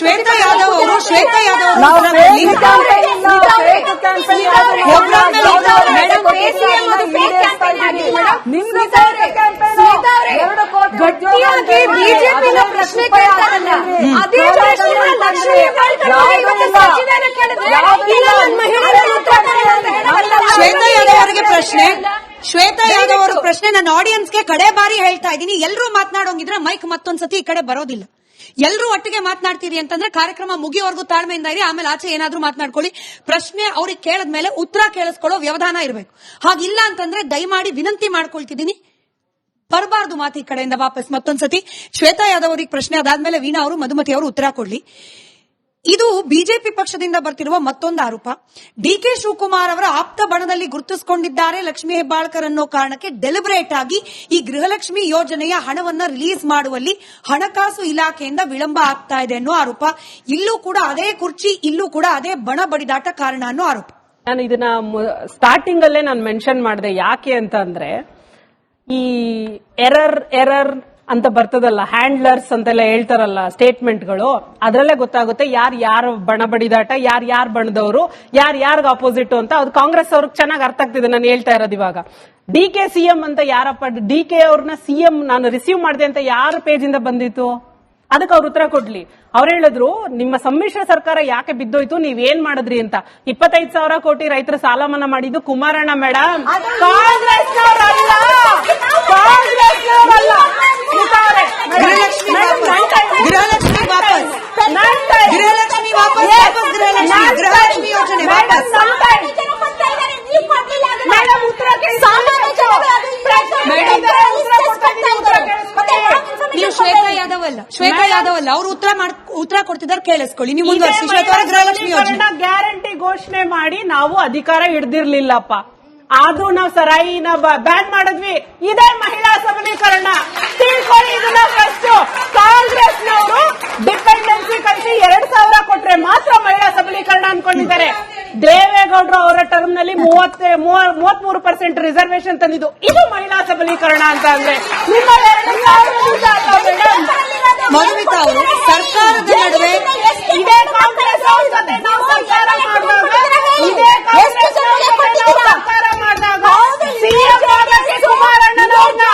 ಶ್ವೇತಾ ಯಾದವ್ ಅವರು ಗಟ್ಟಿಯಾಗಿ ಬಿಜೆಪಿನ ಪ್ರಶ್ನೆ ಕೇಳ್ತಾರಲ್ಲ, ಅದೇ ಶ್ವೇತಾ ಯಾದವ್ ಅವರಿಗೆ ಪ್ರಶ್ನೆ. ಶ್ವೇತಾ ಯಾದವ್ ಅವರ ಪ್ರಶ್ನೆ ನನ್ನ ಆಡಿಯನ್ಸ್ಗೆ ಕಡೆ ಬಾರಿ ಹೇಳ್ತಾ ಇದ್ದೀನಿ, ಎಲ್ಲರೂ ಮಾತನಾಡೋಂಗಿದ್ರೆ ಮೈಕ್ ಮತ್ತೊಂದ್ಸತಿ ಈ ಕಡೆ ಬರೋದಿಲ್ಲ. ಎಲ್ಲರೂ ಒಟ್ಟಿಗೆ ಮಾತನಾಡ್ತೀರಿ ಅಂತಂದ್ರೆ ಕಾರ್ಯಕ್ರಮ ಮುಗಿಯೋವರೆಗೂ ತಾಳ್ಮೆಯಿಂದ ಇರಿ, ಆಮೇಲೆ ಆಚೆ ಏನಾದ್ರೂ ಮಾತನಾಡ್ಕೊಳ್ಳಿ. ಪ್ರಶ್ನೆ ಅವ್ರಿಗೆ ಕೇಳದ್ಮೇಲೆ ಉತ್ತರ ಕೇಳಿಸ್ಕೊಳ್ಳೋ ವ್ಯವಧಾನ ಇರಬೇಕು. ಹಾಗಿಲ್ಲ ಅಂತಂದ್ರೆ ದಯಮಾಡಿ ವಿನಂತಿ ಮಾಡ್ಕೊಳ್ತಿದ್ದೀನಿ, ಬರಬಾರ್ದು ಮಾತು ಈ ಕಡೆಯಿಂದ ವಾಪಸ್. ಮತ್ತೊಂದ್ಸತಿ ಶ್ವೇತಾ ಯಾದವ್ ಅವರಿಗೆ ಪ್ರಶ್ನೆ, ಅದಾದ್ಮೇಲೆ ವೀಣಾ ಅವರು ಮಧುಮತಿ ಅವರು ಉತ್ತರ ಕೊಡ್ಲಿ. ಇದು ಬಿಜೆಪಿ ಪಕ್ಷದಿಂದ ಬರ್ತಿರುವ ಮತ್ತೊಂದು ಆರೋಪ. ಡಿಕೆ ಶಿವಕುಮಾರ್ ಅವರ ಆಪ್ತ ಬಣದಲ್ಲಿ ಗುರುತಿಸಿಕೊಂಡಿದ್ದಾರೆ ಲಕ್ಷ್ಮೀ ಹೆಬ್ಬಾಳ್ಕರ್ ಅನ್ನೋ ಕಾರಣಕ್ಕೆ ಡೆಲಿಬರೇಟ್ ಆಗಿ ಈ ಗೃಹಲಕ್ಷ್ಮಿ ಯೋಜನೆಯ ಹಣವನ್ನ ರಿಲೀಸ್ ಮಾಡುವಲ್ಲಿ ಹಣಕಾಸು ಇಲಾಖೆಯಿಂದ ವಿಳಂಬ ಆಗ್ತಾ ಇದೆ ಅನ್ನೋ ಆರೋಪ. ಇಲ್ಲೂ ಕೂಡ ಅದೇ ಕುರ್ಚಿ, ಇಲ್ಲೂ ಕೂಡ ಅದೇ ಬಣ ಬಡಿದಾಟ ಕಾರಣ ಅನ್ನೋ ಆರೋಪ. ನಾನು ಇದನ್ನ ಸ್ಟಾರ್ಟಿಂಗ್ ಅಲ್ಲೇ ನಾನು ಮೆನ್ಷನ್ ಮಾಡಿದೆ. ಯಾಕೆ ಅಂತ ಅಂದ್ರೆ ಈ ಎರರ್ ಅಂತ ಬರ್ತದಲ್ಲ, ಹ್ಯಾಂಡ್ಲರ್ಸ್ ಅಂತೆಲ್ಲ ಹೇಳ್ತಾರಲ್ಲ ಸ್ಟೇಟ್ಮೆಂಟ್ಗಳು, ಅದರಲ್ಲೇ ಗೊತ್ತಾಗುತ್ತೆ ಯಾರು ಬಣ ಬಡಿದಾಟ, ಯಾರು ಬಣದವರು, ಯಾರ್ಗ ಅಪೋಸಿಟ್ ಅಂತ. ಅದು ಕಾಂಗ್ರೆಸ್ ಅವ್ರಿಗೆ ಚೆನ್ನಾಗಿ ಅರ್ಥ ಆಗ್ತಿದೆ ನಾನು ಹೇಳ್ತಾ ಇರೋದು. ಇವಾಗ ಡಿಕೆ ಸಿಎಂ ಅಂತ ಯಾರಪ್ಪ, ಡಿಕೆ ಅವ್ರನ್ನ ಸಿಎಂ ನಾನು ರಿಸೀವ್ ಮಾಡಿದೆ ಅಂತ ಯಾರ ಪೇಜ್ ಇಂದ ಬಂದಿತ್ತು? ಅದಕ್ಕೆ ಅವ್ರು ಉತ್ತರ ಕೊಡ್ಲಿ. ಅವ್ರು ಹೇಳಿದ್ರು ನಿಮ್ಮ ಸಮ್ಮಿಶ್ರ ಸರ್ಕಾರ ಯಾಕೆ ಬಿದ್ದೋಯ್ತು, ನೀವೇನ್ ಮಾಡಿದ್ರಿ ಅಂತ. 25,000 ಕೋಟಿ ರೈತರ ಸಾಲ ಮನ್ನಾ ಮಾಡಿದ್ದು ಕುಮಾರಣ್ಣ ಮೇಡಮ್, ಕಾಂಗ್ರೆಸ್ನವರಲ್ಲ. ನೀವು ಶ್ವೇತಾ ಯಾದವ್ ಅಲ್ಲ, ಅವ್ರು ಉತ್ತರ ಕೊಡ್ತಿದ್ದಾರೆ, ಕೇಳಿಸ್ಕೊಳ್ಳಿ. ನೀವು ಮುಂದುವರಿಸಿ. ಗೃಹಲಕ್ಷ್ಮಿ ಯೋಜನೆ ಗ್ಯಾರಂಟಿ ಘೋಷಣೆ ಮಾಡಿ ನಾವು ಅಧಿಕಾರ ಹಿಡ್ದಿರ್ಲಿಲ್ಲಪ್ಪ, ಆದ್ರೂ ನಾವು ಸರಾಯಿನ ಬ್ಯಾನ್ ಮಾಡಿದ್ವಿ. ಇದೇ ಮಹಿಳಾ ಸಬಲೀಕರಣ. ತಿಳ್ಕೊಳ್ಳಿ ಇದನ್ನ ಫಸ್ಟ್. ಕಾಂಗ್ರೆಸ್ನವರು ಡಿಪೆಂಡೆನ್ಸಿ ಕಳಿಸಿ 2,000 ಕೊಟ್ರೆ ಮಾತ್ರ ಮಹಿಳಾ ಸಬಲೀಕರಣ ಅನ್ಕೊಂಡಿದ್ದಾರೆ. ದೇವೇಗೌಡರು ಅವರ ಟರ್ಮ್ ನಲ್ಲಿ 33% ರಿಸರ್ವೇಶನ್ ತಂದಿದ್ದು. ಇದು ಮಹಿಳಾ ಸಬಲೀಕರಣ ಅಂತ ಅಂದ್ರೆ ನಿಮ್ಮ ಮಧುಮಿತಾ ಅವರು ಸರ್ಕಾರದ ನಡುವೆ ಇದೇ ಕಾಂಗ್ರೆಸ್ ಅವ್ರ ಜೊತೆ ನಾವು ಸರ್ಕಾರ ಮಾಡಿದಾಗ ಸಿಎಂ ಕುಮಾರಣ್ಣನವ್ರನ್ನ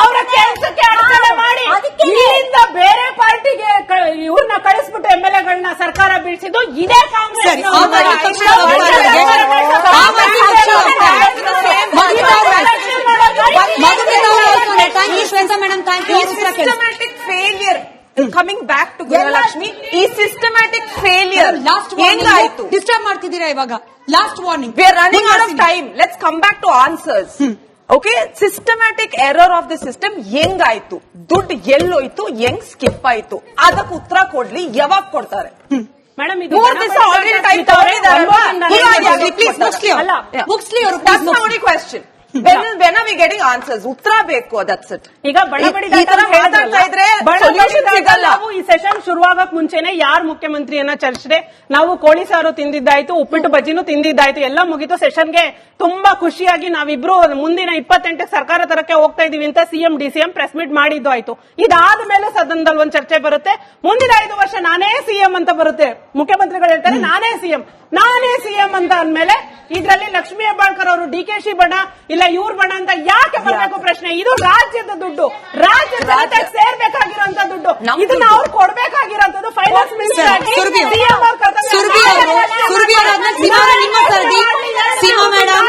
ಅವರ ಕೆಲಸಕ್ಕೆ ಅಡಚಣೆ ಮಾಡಿ ಇಲ್ಲಿಂದ ಬೇರೆ ಪಾರ್ಟಿಗೆ ಇವ್ರನ್ನ ಕಳಿಸ್ಬಿಟ್ಟು MLAಗಳನ್ನ ಸರ್ಕಾರ ಬೀಳಿಸಿದ್ದು ಇದೇ Congress. Coming back to Gruhalakshmi, ಈ ಸಿಸ್ಟಮ್ಯಾಟಿಕ್ ಫೇಲಿಯರ್ ಹೆಂಗಾಯ್ತು? ಡಿಸ್ಟರ್ಬ್ ಮಾಡ್ತಿದ್ದೀರಾ ಇವಾಗ. Last warning, we are running out of time. Let's come back to answers. Okay, systematic error of the system ಹೆಂಗಾಯ್ತು, ದುಡ್ಡು ಎಲ್ಲೋಯ್ತು, ಹೆಂಗ್ ಸ್ಕಿಪ್ ಆಯ್ತು, ಅದಕ್ಕೆ ಉತ್ತರ ಕೊಡ್ಲಿ. ಯಾವಾಗ ಕೊಡ್ತಾರೆ ಮೇಡಮ್? ಇದು 3 ದಿವಸ ಆಲ್ರೆಡಿ ಟೈಮ್ ತಗೊಂಡಿದ್ದಾರಲ್ವಾ? Question when are we getting answers? ಉತ್ತರ ಬೇಕು. That's it. ಈಗ ಮಾತಾಡ್ತಾ ಇದ್ರೆ ನಾವು ಈ ಸೆಷನ್ ಶುರುವಾಗಕ್ ಮುಂಚೆನೆ ಯಾರು ಮುಖ್ಯಮಂತ್ರಿಯನ್ನ ಚರ್ಚಿಸಿದೆ, ನಾವು ಕೋಳಿ ಸಾರು ತಿಂದಿದ್ದಾಯ್ತು, ಉಪ್ಪಿಟ್ಟು ಬಜ್ಜಿನೂ ತಿಂದಿದ್ದಾಯ್ತು, ಎಲ್ಲ ಮುಗಿತು. ಸೆಷನ್ಗೆ ತುಂಬಾ ಖುಷಿಯಾಗಿ ನಾವಿಬ್ರು ಮುಂದಿನ 28ಕ್ಕೆ ಸರ್ಕಾರ ತರಕ್ಕೆ ಹೋಗ್ತಾ ಇದೀವಿ ಅಂತ ಸಿಎಂ ಡಿಸಿಎಂ ಪ್ರೆಸ್ ಮೀಟ್ ಮಾಡಿದ್ದು ಆಯ್ತು. ಇದಾದ ಮೇಲೆ ಸದನದಲ್ಲಿ ಒಂದು ಚರ್ಚೆ ಬರುತ್ತೆ. ಮುಂದಿನ 5 ವರ್ಷ ನಾನೇ ಸಿಎಂ ಅಂತ ಬರುತ್ತೆ. ಮುಖ್ಯಮಂತ್ರಿಗಳು ಹೇಳ್ತಾರೆ ನಾನೇ ಸಿಎಂ ಅಂತ ಅಂದ್ಮೇಲೆ ಇದ್ರಲ್ಲಿ ಲಕ್ಷ್ಮೀ ಹೆಬ್ಬಾಳ್ಕರ್ ಅವರು ಡಿಕೆಶಿ ಬಣ ಇಲ್ಲ ಇವ್ರ ಬಣ ಅಂತ ಯಾಕೆ ಬರಬೇಕು ಪ್ರಶ್ನೆ? ಇದು ರಾಜ್ಯದ ದುಡ್ಡು, ರಾಜ್ಯ ಜನತೆಗೆ ಸೇರ್ಬೇಕಾಗಿರೋಂತ ದುಡ್ಡು, ಇದನ್ನ ಅವ್ರು ಕೊಡ್ಬೇಕಾಗಿರೋಂಥದ್ದು ಫೈನಾನ್ಸ್ ಮಿನಿಸ್ಟರ್ ಆಗಿ ಸಿಎಂ ಅವ್ರ ಸೀಮಾ ಮೇಡಮ್,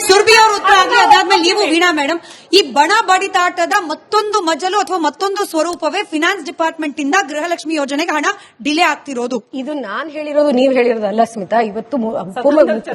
ಸುರ್ಬಿ ಅವರು ಉತ್ತರ ಆಗಲಿ, ಅದಾದ್ಮೇಲೆ ನೀವು ವೀಣಾ ಮೇಡಮ್. ಈ ಬಣ ಬಡಿದಾಟದ ಮತ್ತೊಂದು ಮಜಲು ಅಥವಾ ಮತ್ತೊಂದು ಸ್ವರೂಪವೇ ಫಿನಾನ್ಸ್ ಡಿಪಾರ್ಟ್ಮೆಂಟ್ ಇಂದ ಗೃಹಲಕ್ಷ್ಮಿ ಯೋಜನೆಗೆ ಹಣ ಡಿಲೇ ಆಗ್ತಿರೋದು. ಇದು ನಾನ್ ಹೇಳಿರೋದು, ನೀವ್ ಹೇಳಿರೋದಲ್ಲ ಸ್ಮಿತಾ. ಇವತ್ತು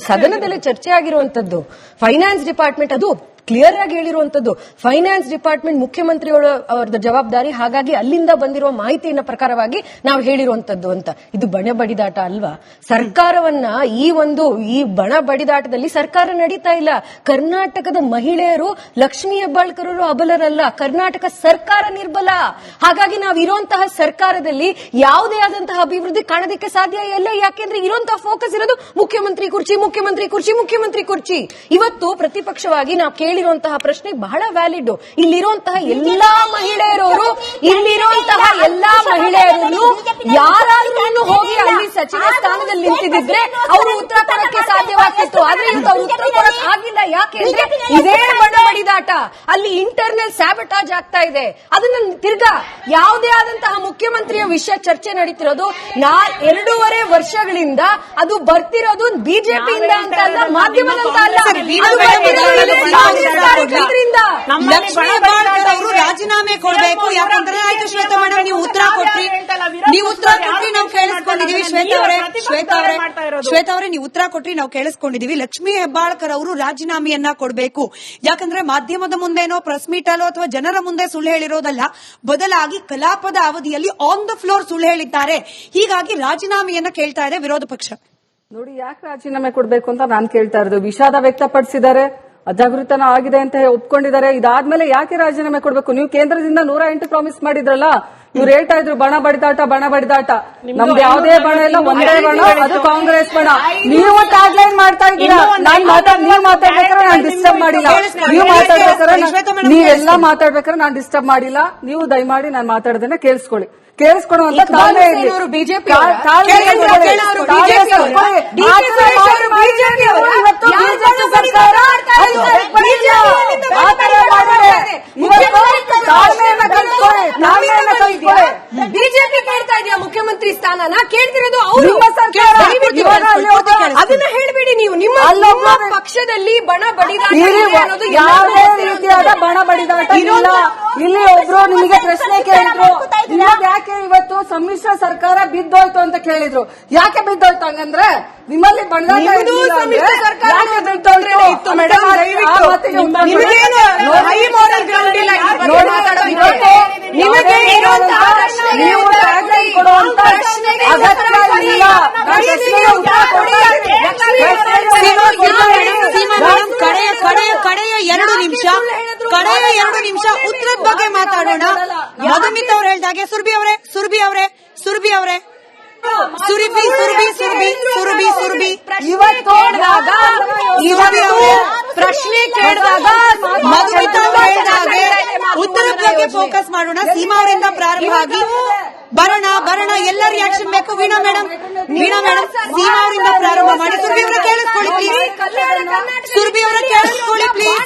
ಸದನದಲ್ಲಿ ಚರ್ಚೆ ಆಗಿರುವಂತದ್ದು ಫೈನಾನ್ಸ್ ಡಿಪಾರ್ಟ್ಮೆಂಟ್, ಅದು ಕ್ಲಿಯರ್ ಆಗಿ ಹೇಳಿರುವಂತದ್ದು. ಫೈನಾನ್ಸ್ ಡಿಪಾರ್ಟ್ಮೆಂಟ್ ಮುಖ್ಯಮಂತ್ರಿಗಳು ಅವರದ್ದು ಜವಾಬ್ದಾರಿ, ಹಾಗಾಗಿ ಅಲ್ಲಿಂದ ಬಂದಿರುವ ಮಾಹಿತಿಯ ಪ್ರಕಾರವಾಗಿ ನಾವು ಹೇಳಿರುವಂತದ್ದು ಅಂತ. ಇದು ಬಣ ಬಡಿದಾಟ ಅಲ್ವಾ? ಸರ್ಕಾರವನ್ನ ಈ ಬಣ ಬಡಿದಾಟದಲ್ಲಿ ಸರ್ಕಾರ ನಡೀತಾ ಇಲ್ಲ. ಕರ್ನಾಟಕದ ಮಹಿಳೆಯರು ಲಕ್ಷ್ಮೀ ಹೆಬ್ಬಾಳ್ಕರ್ ಅವರು ಅಬಲರಲ್ಲ, ಕರ್ನಾಟಕ ಸರ್ಕಾರ ನಿರ್ಬಲ. ಹಾಗಾಗಿ ನಾವು ಇರುವಂತಹ ಸರ್ಕಾರದಲ್ಲಿ ಯಾವುದೇ ಆದಂತಹ ಅಭಿವೃದ್ಧಿ ಕಾಣೋದಕ್ಕೆ ಸಾಧ್ಯ ಇಲ್ಲ. ಯಾಕೆಂದ್ರೆ ಇರುವಂತಹ ಫೋಕಸ್ ಇರೋದು ಮುಖ್ಯಮಂತ್ರಿ ಕುರ್ಚಿ. ಇವತ್ತು ಪ್ರತಿಪಕ್ಷವಾಗಿ ನಾವು ಕೇಳಿರುವಂತಹ ಪ್ರಶ್ನೆ ಬಹಳ ವ್ಯಾಲಿಡ್. ಇಲ್ಲಿರುವಂತಹ ಎಲ್ಲಾ ಮಹಿಳೆಯರನ್ನು ಯಾರಾದ್ರೂ ಸ್ಥಾನದಲ್ಲಿ ನಿಂತಿದ್ರೆ ಅವರು ಉತ್ತರ ಕೊಡಕ್ಕೆ ಸಾಧ್ಯವಾಗ್ತಿತ್ತು. ಆದ್ರೆ ಇವತ್ತು ಅವ್ರು ಉತ್ತರ ಕೊಡಕ್ ಆಗಿಲ್ಲ. ಯಾಕೆಂದ್ರೆ ಇದೇ ಬಡ ಬಡಿದಾಟ, ಅಲ್ಲಿ ಇಂಟರ್ನಲ್ ಸ್ಯಾಬಟಾಜ್ ಆಗ್ತಾ ಇದೆ. ಅದನ್ನ ತಿರ್ಗಾ ಯಾವುದೇ ಆದಂತಹ ಮುಖ್ಯಮಂತ್ರಿಯ ವಿಷಯ ಚರ್ಚೆ ನಡೀತಿರೋದು 2.5 ವರ್ಷಗಳಿಂದ ಅದು ಬರ್ತಿರೋದು ಬಿಜೆಪಿಯಿಂದ ಅಂತ ಅಲ್ಲ, ಮಾಧ್ಯಮದಂತ ಅಲ್ಲ. ಲಕ್ಷ್ಮೀ ಹೆಬ್ಬಾಳ್ಕರ್ ಅವರು ರಾಜೀನಾಮೆ ಕೊಡಬೇಕು. ಯಾಕಂದ್ರೆ ಆಯ್ತು ಶ್ವೇತಾ ಮೇಡಮ್, ನೀವು ಉತ್ತರ ಕೊಟ್ರಿ ನಾವು ಕೇಳಿಸ್ಕೊಂಡಿದೀವಿ. ಶ್ವೇತಾ ಅವರೇ ನೀವು ಉತ್ತರ ಕೊಟ್ರಿ ನಾವು ಕೇಳಿಸ್ಕೊಂಡಿದೀವಿ. ಲಕ್ಷ್ಮೀ ಹೆಬ್ಬಾಳ್ಕರ್ ಅವರು ರಾಜೀನಾಮೆಯನ್ನ ಕೊಡಬೇಕು. ಯಾಕಂದ್ರೆ ಮಾಧ್ಯಮದ ಮುಂದೆನೋ ಪ್ರೆಸ್ ಮೀಟ್ ಅಲ್ಲೋ ಅಥವಾ ಜನರ ಮುಂದೆ ಸುಳ್ಳು ಹೇಳಿರೋದಲ್ಲ, ಬದಲಾಗಿ ಕಲಾಪದ ಅವಧಿಯಲ್ಲಿ ಆನ್ ದ ಫ್ಲೋರ್ ಸುಳ್ಳು ಹೇಳಿದ್ದಾರೆ. ಹೀಗಾಗಿ ರಾಜೀನಾಮೆಯನ್ನ ಕೇಳ್ತಾ ಇದೆ ವಿರೋಧ ಪಕ್ಷ. ನೋಡಿ, ಯಾಕೆ ರಾಜೀನಾಮೆ ಕೊಡಬೇಕು ಅಂತ ನಾನು ಕೇಳ್ತಾ ಇರೋದು. ವಿಷಾದ ವ್ಯಕ್ತಪಡಿಸಿದ್ದಾರೆ, ಅಜಾಗೃತನ ಆಗಿದೆ ಅಂತ ಒಪ್ಕೊಂಡಿದ್ದಾರೆ. ಇದಾದ್ಮೇಲೆ ಯಾಕೆ ರಾಜೀನಾಮೆ ಕೊಡಬೇಕು? ನೀವು ಕೇಂದ್ರದಿಂದ 108 ಪ್ರಾಮಿಸ್ ಮಾಡಿದ್ರಲ್ಲ, ಇವ್ರು ಹೇಳ್ತಾ ಇದ್ರು ಬಣ ಬಡಿದಾಟ. ನಮ್ದು ಯಾವುದೇ ಬಣ ಇಲ್ಲ, ಒಂದೇ ಬಣ, ಅದು ಕಾಂಗ್ರೆಸ್ ಬಣ. ನೀವು ಟ್ಯಾಗ್ಲೈನ್ ಮಾಡ್ತಾ ಇದ್ದೀರಾ. ನೀವು ಮಾತಾಡ್ಬೇಕಾದ್ರೆ ನಾನು ಡಿಸ್ಟರ್ಬ್ ಮಾಡಿಲ್ಲ. ನೀವೆಲ್ಲ ಮಾತಾಡ್ಬೇಕಾದ್ರೆ ನಾನು ಡಿಸ್ಟರ್ಬ್ ಮಾಡಿಲ್ಲ. ನೀವು ದಯಮಾಡಿ ನಾನು ಮಾತಾಡೋದನ್ನ ಕೇಳಿಸ್ಕೊಳ್ಳುವಂತ ತಾಳ್ಮೆ ಇರಲಿ. ಬಿಜೆಪಿ ಕೇಳ್ತಾ ಇದೆಯಾ ಮುಖ್ಯಮಂತ್ರಿ ಸ್ಥಾನನ? ಕೇಳ್ತಿರೋದು ಅವರು. ಅದನ್ನ ಹೇಳ್ಬೇಡಿ ನೀವು. ನಿಮ್ಮ ಪಕ್ಷದಲ್ಲಿ ಬಣ ಬಡಿದಾಟ ಯಾವುದೇ ರೀತಿಯಾದ ಬಣ ಬಡಿದಾಟ ಇಲ್ಲ. ಇಲ್ಲಿ ಒಬ್ರು ನಿಮಗೆ ಪ್ರಶ್ನೆ ಕೇಳಿದ್ರು, ಯಾಕೆ ಇವತ್ತು ಸಮ್ಮಿಶ್ರ ಸರ್ಕಾರ ಬಿದ್ದೋಯ್ತು ಅಂತ ಕೇಳಿದ್ರು. ಯಾಕೆ ಬಿದ್ದೋಯ್ತು ಹಂಗಂದ್ರೆ ನಿಮ್ಮಲ್ಲಿ ಬಣದಾಟ ಕಡೆಯ 2 ನಿಮಿಷ ಉತ್ತರದ ಬಗ್ಗೆ ಮಾತಾಡೋಣ. ಮಧುಮಿತಾ ಅವ್ರು ಹೇಳ್ದಾಗೆ ಸುರಭಿ ಅವರೇ ಪ್ರಶ್ನೆ ಕೇಳಿದಾಗ ಮಧುಮಿತಾ ಅವರು ಹೇಳ್ದಾಗೆ ಉತ್ತರದ ಬಗ್ಗೆ ಫೋಕಸ್ ಮಾಡೋಣ. ಸೀಮಾ ಅವರಿಂದ ಪ್ರಾರಂಭ ಆಗಿ ಬರೋಣ ಎಲ್ಲ ರಿಯಾಕ್ಷನ್ ಬೇಕು. ವೀಣಾ ಮೇಡಮ್ ಸೀಮಾ ಅವರಿಂದ ಪ್ರಾರಂಭ ಮಾಡಿ. ಸುರಭಿ ಅವರ ಕೇಳಿಸ್ಕೊಳ್ಳಿ ಪ್ಲೀಸ್.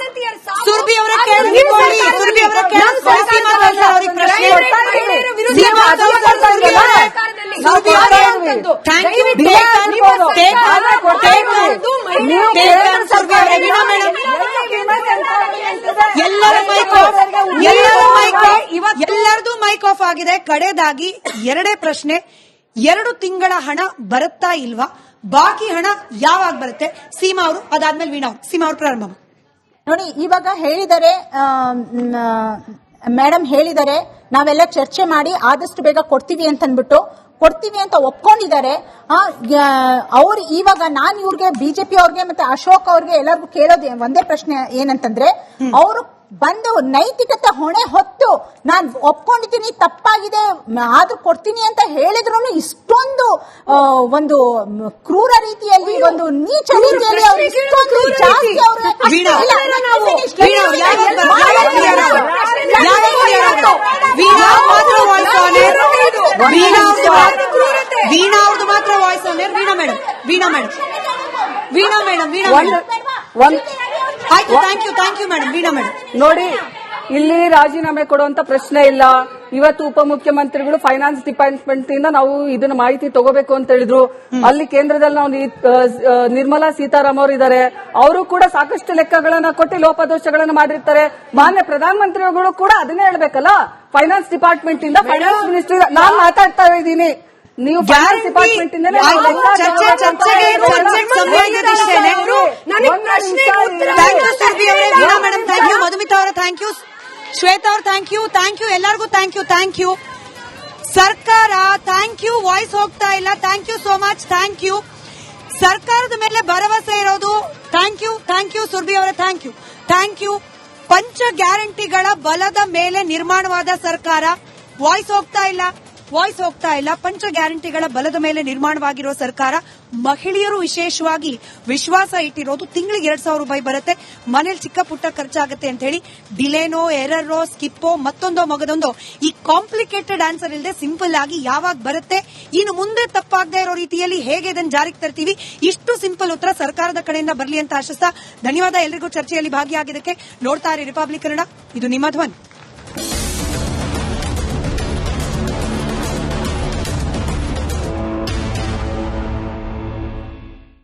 ಸೀಮಾ ಅವ್ರಿಗೆ ಪ್ರಶ್ನೆ. ಎಲ್ಲರದು ಮೈಕ್ ಆಫ್ ಆಗಿದೆ. ಕಡೆದಾಗಿ 2 ಪ್ರಶ್ನೆ. 2 ತಿಂಗಳ ಹಣ ಬರುತ್ತಾ ಇಲ್ವಾ? ಬಾಕಿ ಹಣ ಯಾವಾಗ ಬರುತ್ತೆ? ಸೀಮಾ ಅವರು, ಅದಾದ್ಮೇಲೆ ವೀಣಾ ಅವರು. ಸೀಮಾ ಅವರು ಪ್ರಾರಂಭ ನೋಡಿ. ಇವಾಗ ಹೇಳಿದರೆ ಮೇಡಮ್ ಹೇಳಿದರೆ ನಾವೆಲ್ಲ ಚರ್ಚೆ ಮಾಡಿ ಆದಷ್ಟು ಬೇಗ ಕೊಡ್ತೀವಿ ಅಂತ ಒಪ್ಕೊಂಡಿದ್ದಾರೆ. ಅವ್ರು ಇವಾಗ ನಾನು ಇವ್ರಿಗೆ ಬಿಜೆಪಿ ಅವ್ರಿಗೆ ಮತ್ತೆ ಅಶೋಕ್ ಅವ್ರಿಗೆ ಎಲ್ಲರಿಗೂ ಕೇಳೋದು ಒಂದೇ ಪ್ರಶ್ನೆ ಏನಂತಂದ್ರೆ, ಅವರು ಬಂದು ನೈತಿಕತೆ ಹೊಣೆ ಹೊತ್ತು ನಾನು ಒಪ್ಕೊಂಡಿದ್ದೀನಿ, ತಪ್ಪಾಗಿದೆ, ಆದ್ರೂ ಕೊಡ್ತೀನಿ ಅಂತ ಹೇಳಿದ್ರು ಇಷ್ಟೊಂದು ಒಂದು ಕ್ರೂರ ರೀತಿಯಲ್ಲಿ, ಒಂದು ನೀಚ ರೀತಿಯಲ್ಲಿ ಅವರು ಇಷ್ಟೊಂದು ಜಾಸ್ತಿ ವೀಣಾ ಅವ್ರದ್ದು ಮಾತ್ರ voice on air. Veena madam ಆಯ್ತು. Thank you madam. Veena madam ನೋಡಿ, ಇಲ್ಲಿ ರಾಜೀನಾಮೆ ಕೊಡುವಂತ ಪ್ರಶ್ನೆ ಇಲ್ಲ. ಇವತ್ತು ಉಪಮುಖ್ಯಮಂತ್ರಿಗಳು ಫೈನಾನ್ಸ್ ಡಿಪಾರ್ಟ್ಮೆಂಟ್ ಇಂದ ನಾವು ಇದನ್ನ ಮಾಹಿತಿ ತಗೋಬೇಕು ಅಂತ ಹೇಳಿದ್ರು. ಅಲ್ಲಿ ಕೇಂದ್ರದಲ್ಲಿ ನಾವು ನಿರ್ಮಲಾ ಸೀತಾರಾಮನ್ ಅವರು ಇದ್ದಾರೆ. ಅವರು ಕೂಡ ಸಾಕಷ್ಟು ಲೆಕ್ಕಗಳನ್ನ ಕೊಟ್ಟು ಲೋಪದೋಷಗಳನ್ನ ಮಾಡಿರ್ತಾರೆ. ಮಾನ್ಯ ಪ್ರಧಾನಮಂತ್ರಿಗಳು ಕೂಡ ಅದನ್ನೇ ಹೇಳ್ಬೇಕಲ್ಲ. ಫೈನಾನ್ಸ್ ಡಿಪಾರ್ಟ್ಮೆಂಟ್ ಇಂದ, ಫೈನಾನ್ಸ್ ಮಿನಿಸ್ಟ್ರಿ ನಾನು ಮಾತಾಡ್ತಾ ಇದ್ದೀನಿ. ನೀವು ಫೈನಾನ್ಸ್ ಡಿಪಾರ್ಟ್ಮೆಂಟ್ ಇಂದ ಮಧುಮಿತಾ ಅವರ ಥ್ಯಾಂಕ್ ಯು, ಶ್ವೇತಾ ಅವ್ರ ಥ್ಯಾಂಕ್ ಯು, ಎಲ್ಲರಿಗೂ ಥ್ಯಾಂಕ್ ಯು. ಸರ್ಕಾರ ಥ್ಯಾಂಕ್ ಯು, ವಾಯ್ಸ್ ಹೋಗ್ತಾ ಇಲ್ಲ. Thank you so much. Thank you. ಸರ್ಕಾರದ ಮೇಲೆ ಭರವಸೆ ಇರೋದು. ಥ್ಯಾಂಕ್ ಯು ಸುರ್ಭಿ ಅವರ ಥ್ಯಾಂಕ್ ಯು. ಪಂಚ ಗ್ಯಾರಂಟಿಗಳ ಬಲದ ಮೇಲೆ ನಿರ್ಮಾಣವಾದ ಸರ್ಕಾರ. ವಾಯ್ಸ್ ಹೋಗ್ತಾ ಇಲ್ಲ. ವಾಯ್ಸ್ ಹೋಗ್ತಾ ಇಲ್ಲ. ಪಂಚ ಗ್ಯಾರಂಟಿಗಳ ಬಲದ ಮೇಲೆ ನಿರ್ಮಾಣವಾಗಿರೋ ಸರ್ಕಾರ ಮಹಿಳೆಯರು ವಿಶೇಷವಾಗಿ ವಿಶ್ವಾಸ ಇಟ್ಟಿರೋದು ತಿಂಗಳಿಗೆ 2,000 ರೂಪಾಯಿ ಬರುತ್ತೆ, ಮನೇಲಿ ಚಿಕ್ಕ ಪುಟ್ಟ ಖರ್ಚಾಗುತ್ತೆ ಅಂತ ಹೇಳಿ ಡಿಲೇನೋ ಎರರೋ ಸ್ಕಿಪ್ಪೋ ಮತ್ತೊಂದೋ ಮಗದೊಂದೋ ಈ ಕಾಂಪ್ಲಿಕೇಟೆಡ್ ಆನ್ಸರ್ ಇಲ್ಲದೆ ಸಿಂಪಲ್ ಆಗಿ ಯಾವಾಗ ಬರುತ್ತೆ, ಇನ್ನು ಮುಂದೆ ತಪ್ಪಾಗದೇ ಇರೋ ರೀತಿಯಲ್ಲಿ ಹೇಗೆ ಇದನ್ನು ಜಾರಿಗೆ ತರ್ತೀವಿ, ಇಷ್ಟು ಸಿಂಪಲ್ ಉತ್ತರ ಸರ್ಕಾರದ ಕಡೆಯಿಂದ ಬರಲಿ ಅಂತ ಆಶಿಸ್ತಾ ಧನ್ಯವಾದ ಎಲ್ರಿಗೂ ಚರ್ಚೆಯಲ್ಲಿ ಭಾಗಿಯಾಗಿದ್ದಕ್ಕೆ. ನೋಡ್ತಾ ಇರಿ ರಿಪಬ್ಲಿಕ್ ಕನ್ನಡ, ಇದು ನಿಮ್ಮ ಧ್ವನಿ.